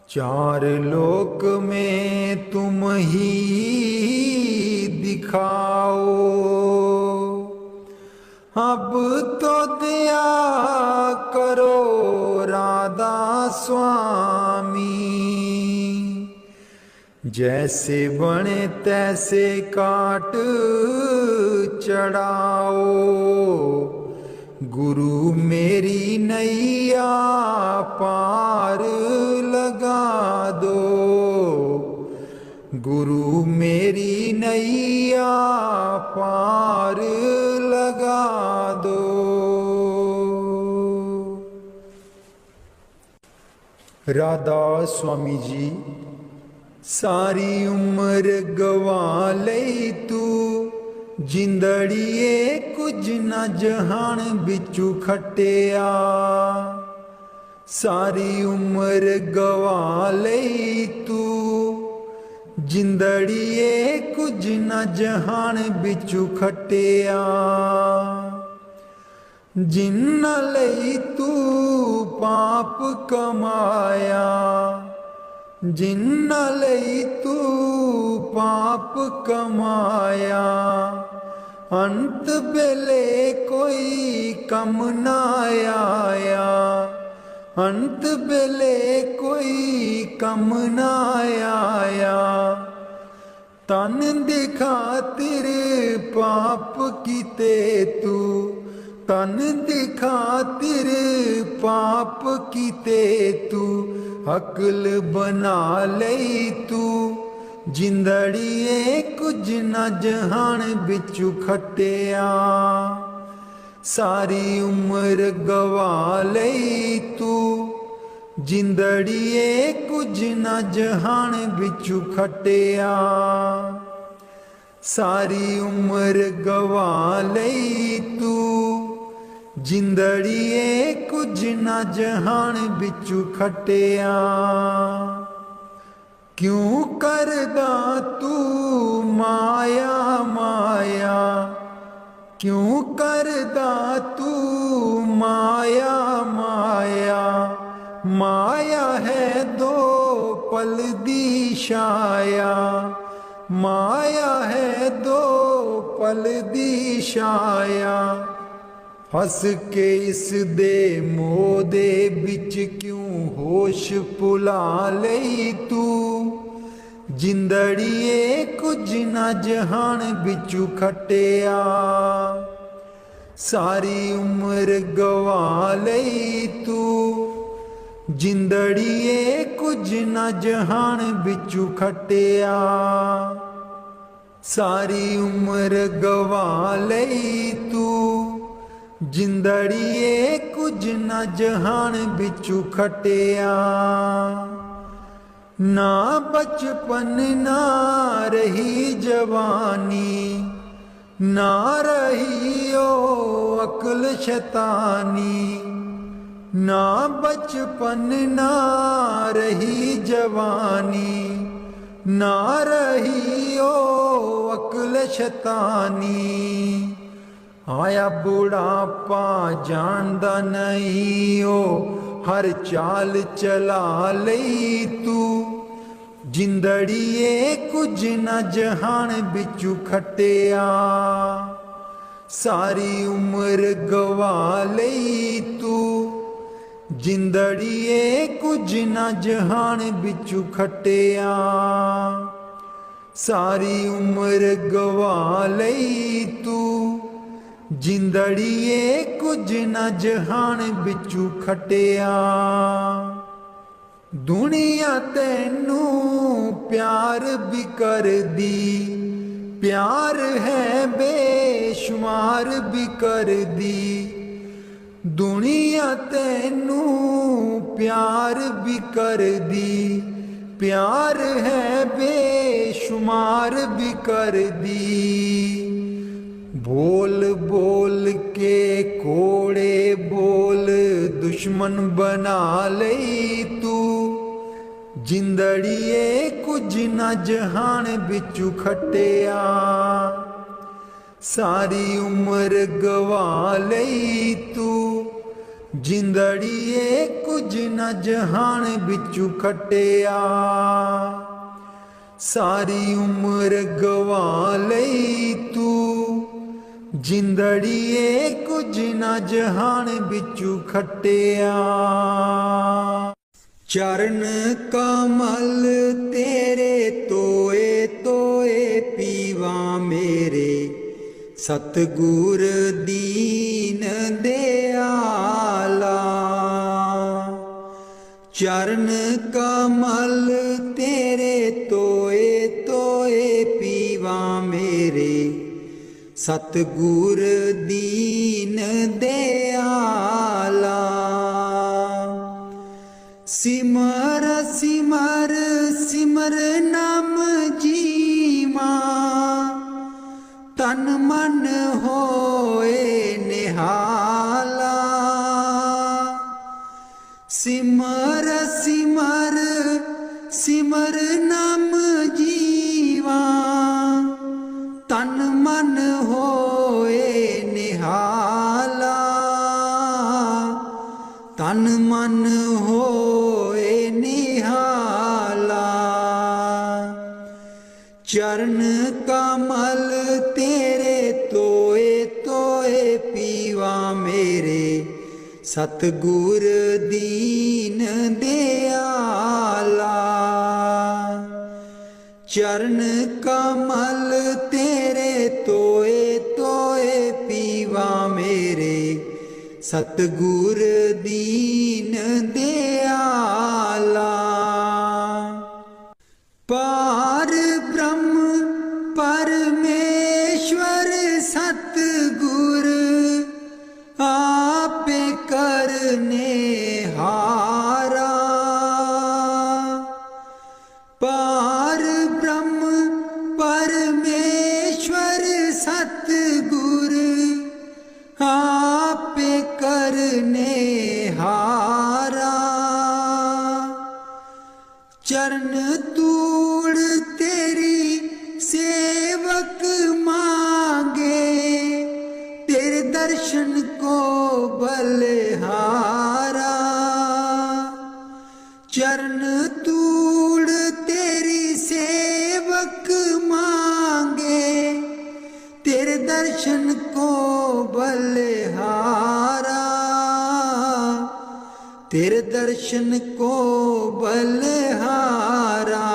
चार लोक में तुम ही दिखाओ, अब तो दया करो राधा स्वामी, जैसे बने तैसे काट चढ़ाओ, गुरु मेरी नैया पार लगा दो, गुरु मेरी नैया पार लगा दो। राधा स्वामी जी सारी उम्र गवा लई तू, जिंदड़िए कुछ न जहान बिचू खटिया, सारी उम्र गवा लई तू, जिंदड़िए कुछ न जहान बिचू खटिया, जिन्ना लई तू पाप कमाया, जिन्ना लई तू पाप कमाया, अंत बेले कोई कम ना आया, अंत बेले कोई कम ना आया। तन दी खातिर पाप कीते तू, तन दी खातिर पाप कीते तू, अकल बना लई तू। जिंदड़िए कुछ न जहान बिचू खटिया, सारी उम्र गवा लई तू। जिंदड़िए कुछ न जहान बिचू खटिया, सारी उम्र गवा लई तू। जिंदड़िए कुछ न जहान बिचू खटिया। क्यों करदा तू माया माया, क्यों करदा तू माया माया। माया है दो पल दी छाया, माया है दो पल दी छाया। फस के इस दे मोह दे बिच क्यों होश भुला लई तू। जिंदड़िए कुछ न जहान बिचू खटिया, सारी उम्र गवा लई तू। जिंदड़िए कुछ न जहान बिचू खटिया, सारी उम्र गवा लई तू। जिंदड़िए कुछ न जहान बिचू खटिया। ना बचपन ना रही जवानी, ना रही ओ अक्ल शैतानी। ना बचपन ना रही जवानी, ना रही ओ अक्ल शैतानी। आया बुढ़ापा जानदा नहीं ओ हर चाल चला लई तू। जिंदड़िए कुछ न जहान बिचू खटिया, सारी उम्र गवा लई तू। जिंदड़िए कुछ न जहान बिचू खटिया, सारी उम्र गवा लई तू। जिंदड़िए कुछ न जहान बिचू खटिया। दुनिया तैनू प्यार भी कर दी, प्यार है बेशुमार भी कर दी। दुनिया तैनू प्यार भी कर दी, प्यार है बेशुमार भी कर दी। बोल बोल के कोड़े बोल दुश्मन बना लई तू। जिंदड़िए कुछ न जहान बिचू खटिया, सारी उम्र गवा लई तू। जिंदड़िए कुछ न जहान बिचू खटिया, सारी उम्र गवा लई तू। जिंदड़िए कुछ न जहान बिचू खटिया। चरण कमल तेरे तोए तोए पीवा मेरे, सतगुर दीन दयाला। चरण कमल तेरे तोए तोए पीवा मेरे, सतगुर दीन दयाला। सिमर सिमर सिमर नाम जीवा, तन मन होए निहाला। सिमर सिमर सिमर नाम जीवा, तन मन होए निहाला। तन मन होए निहाला। चरण कमल तेरे तो मेरे सतगुर दीन दयाला। चरण कमल तेरे तोए तोए पीवा मेरे सतगुर दीन दयाला। पार ब्रह्म परमेश्वर सतगुर आपे करने हारा। पार ब्रह्म परमेश्वर सतगुर आपे करने हारा। चरण तूड़ तेरी सेवक मांगे तेरे दर्शन को बलिहारा। चरण तूड़ तेरी सेवक मांगे तेरे दर्शन को बलिहारा। तेरे दर्शन को बलिहारा।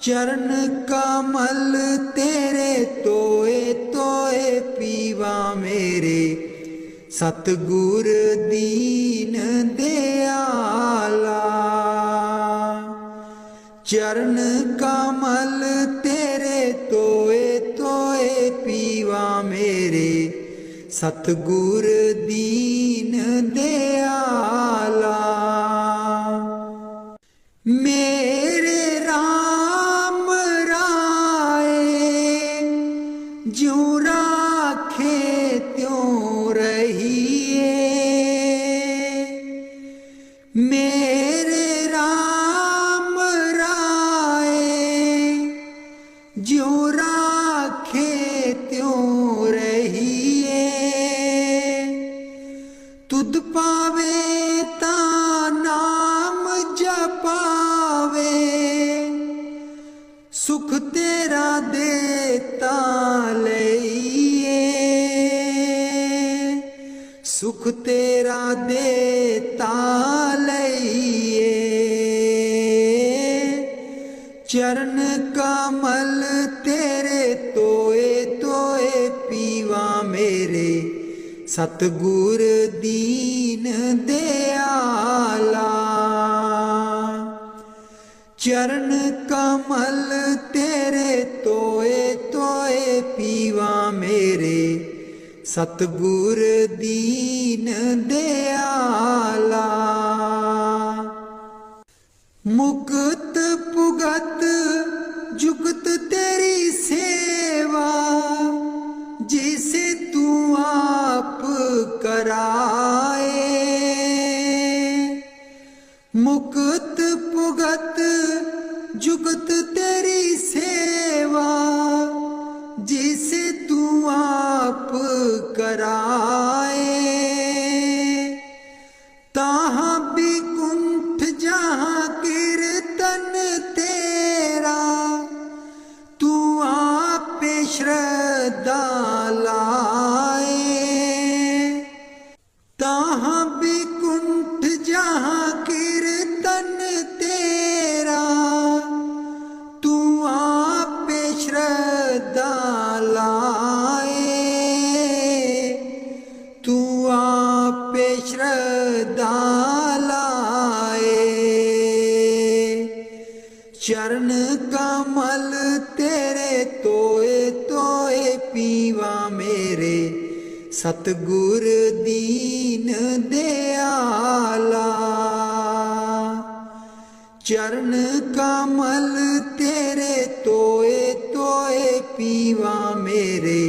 चरण कमल तेरे तोए तोए पीवा मेरे सतगुर दीन दयाला। चरण कमल तेरे तोए तोए पीवा मेरे सतगुर दीन दयाला। मेरे राम राय ज्यों राखे त्यों रहिए। मेरे राम राय ज्यों राखे त्यों रहिए। तुध पावे ता नाम जपावे सुख तेरा देता लइए। सुख तेरा देता लइए। चरण कमल तेरे तोए तोए पीवा मेरे सतगुर दीन दयाला। चरण कमल तेरे तोए तोए पीवा मेरे सतगुर दीन दयाला। मुक्त पुगत जुगत तेरी सेवा जिसे तू आप कराए। मुक्त पुगत जुगत तेरी सेवा जिसे तू आप कराए। ताहाँ भी कुंठ जहाँ कीर्तन तेरा तू आप श्रद्धा लाए। ताहाँ भी कुंठ जहाँ कीर्तन तेरा तू आप श्रद्धा लाए। तू आप श्रद्धा लाए। चरण कमल तेरे तोए तोए पीवा मेरे सतगुर दीन दयाला। चरण कमल तेरे तोए तोए पीवा मेरे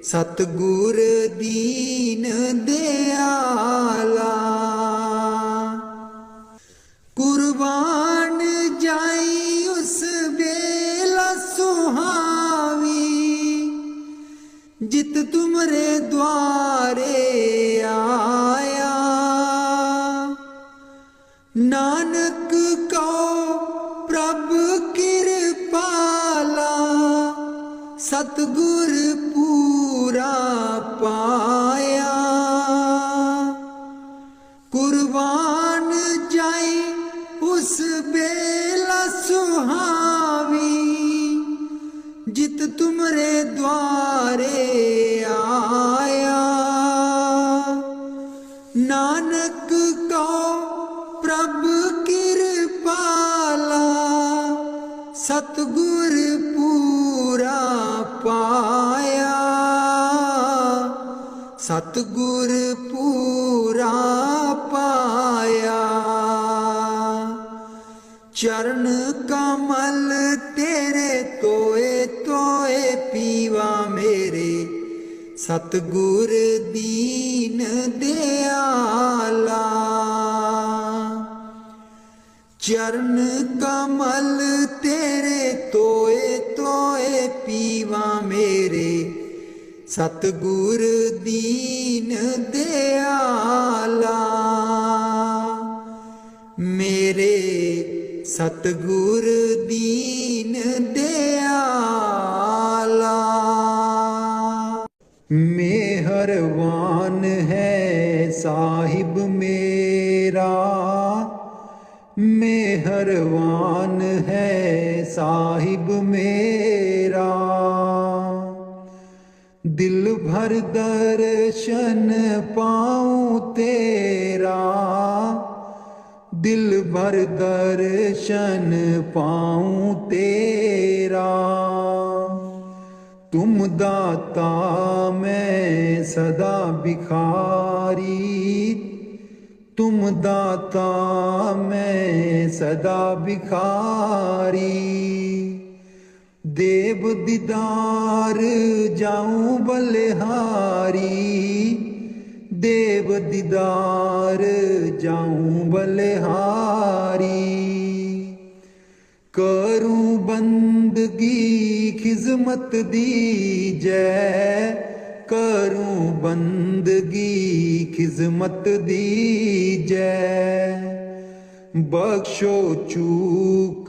सतगुर दीन दयाला। कुर्बान जाई उस बेला सुहावी जित तुमरे द्वारे आया। नानक को प्रभ कृपाला सतगुर पूरा पा सतगुर पूरा पाया, सतगुर पूरा पाया। चरण कमल तेरे तोए तोए पीवा मेरे, सतगुर दीन दयाला। चरण कमल तेरे तोए तोए पीवा मेरे, सतगुर दीन दयाला। मेरे सतगुर दीन दयाला। मेहरबान है साहिब मेरा, मेहरबान है साहिब मेरा। दिल भर दर्शन पाऊं तेरा, दिल भर दर्शन पाऊं तेरा। तुम दाता मैं सदा भिखारी, तुम दाता मैं सदा भिखारी। देव दीदार जाऊं बलिहारी, देव दीदार जाऊं बलिहारी। करूं बंदगी खिजमत दीजै, करूं बंदगी खिजमत दीजै। बख्शो चूक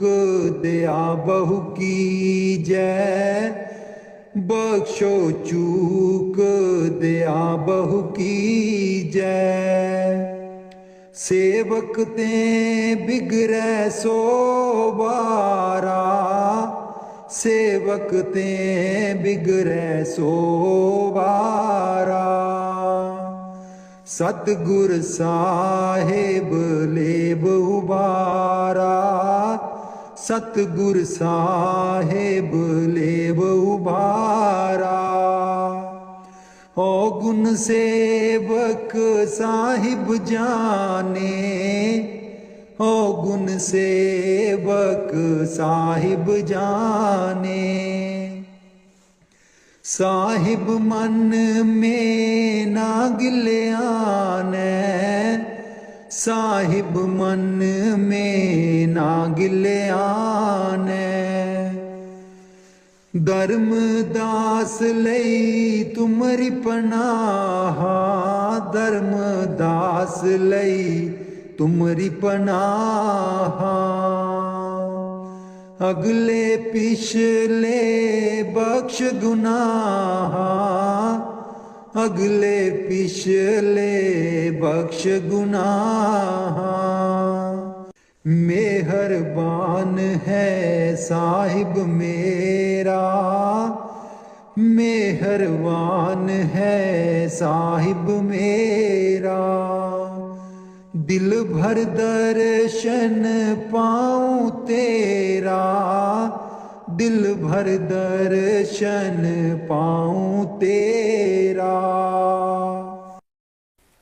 दया बहु कीजै, बख्शो चूक दया बहु कीजै। सेवक ते बिगड़ै सो बारा, सेवक ते बिगड़ै सो बारा। सतगुर साहिब लेब उबारा, सतगुर साहिब लेब उबारा। ओ गुण सेवक साहिब जाने, ओ गुण सेवक साहिब जाने। साहिब मन में ना गिल्यानै, साहिब मन में ना गिल्यानै। धर्मदास लई तुमरी पनाह, धर्मदास लई तुमरी पनाह। अगले पिछले बख्श गुनाह, अगले पिछले बख्श गुनाह। मेहरबान है साहिब मेरा, मेहरबान है साहिब मेरा। दिल भर दर्शन पाऊं तेरा, दिल भर दर्शन पाऊं तेरा।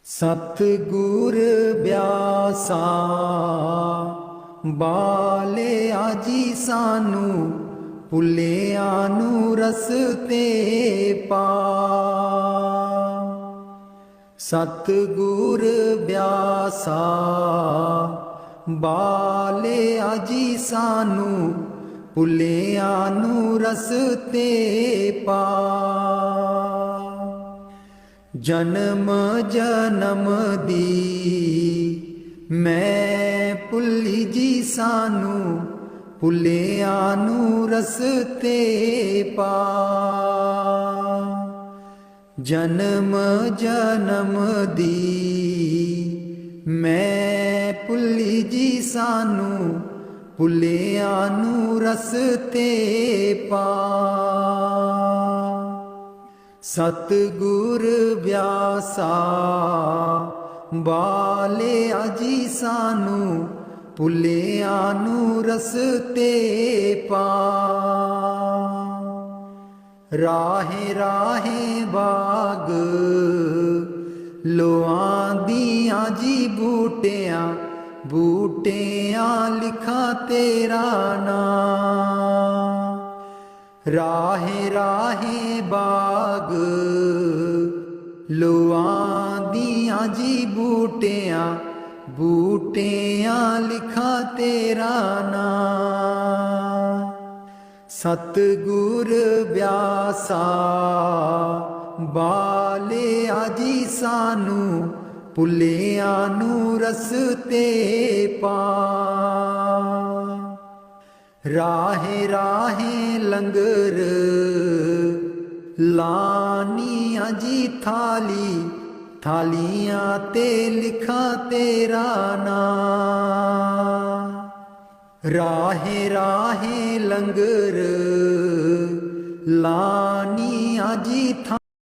सतगुर ब्यासा बाले आजी सानू, भुलिया नू रस्ते पा। सतगुर ब्यासा बाले आजी सानू, भुलिया नू रस्ते पा। जन्म जन्म दी मैं भुली जी सानू, भुलिया नू रस्ते पा। जन्म जन्म दी मैं भुली जी सानू, भुलिया नू रस्ते पा। सतगुर ब्यासा बाले आजी सानू, ਭੁੱਲਿਆਂ ਨੂੰ ਰਸਤੇ ਪਾ। ਰਾਹੇ ਰਾਹੇ ਬਾਗ ਲੋਆਂ ਦੀਆਂ ਜੀ ਬੂਟਿਆਂ ਬੂਟਿਆਂ ਲਿਖਾਂ ਤੇਰਾ ਨਾਂ। ਰਾਹੇ ਰਾਹੇ ਬਾਗ ਲੋਆਂ ਦੀਆਂ ਜੀ ਬੂਟਿਆਂ ਬੂਟਿਆਂ ਲਿਖਾਂ ਤੇਰਾ ਨਾਂ। ਸਤਿਗੁਰ ਬਿਆਸਾ ਬਾਲਿਆ ਜੀ ਸਾਨੂੰ ਭੁੱਲਿਆਂ ਨੂੰ ਰਸਤੇ ਪਾ। ਰਾਹੇ ਰਾਹੇ ਲੰਗਰ ਲਾਨੀਆਂ ਜੀ ਥਾਲੀ ਥਾਲੀਆਂ ਤੇ ਲਿਖਾਂ ਤੇਰਾ ਨਾਂ। ਰਾਹੇ ਰਾਹੇ ਲੰਗਰ ਲਾਨੀਆਂ ਜੀ ਥਾਲੀਆਂ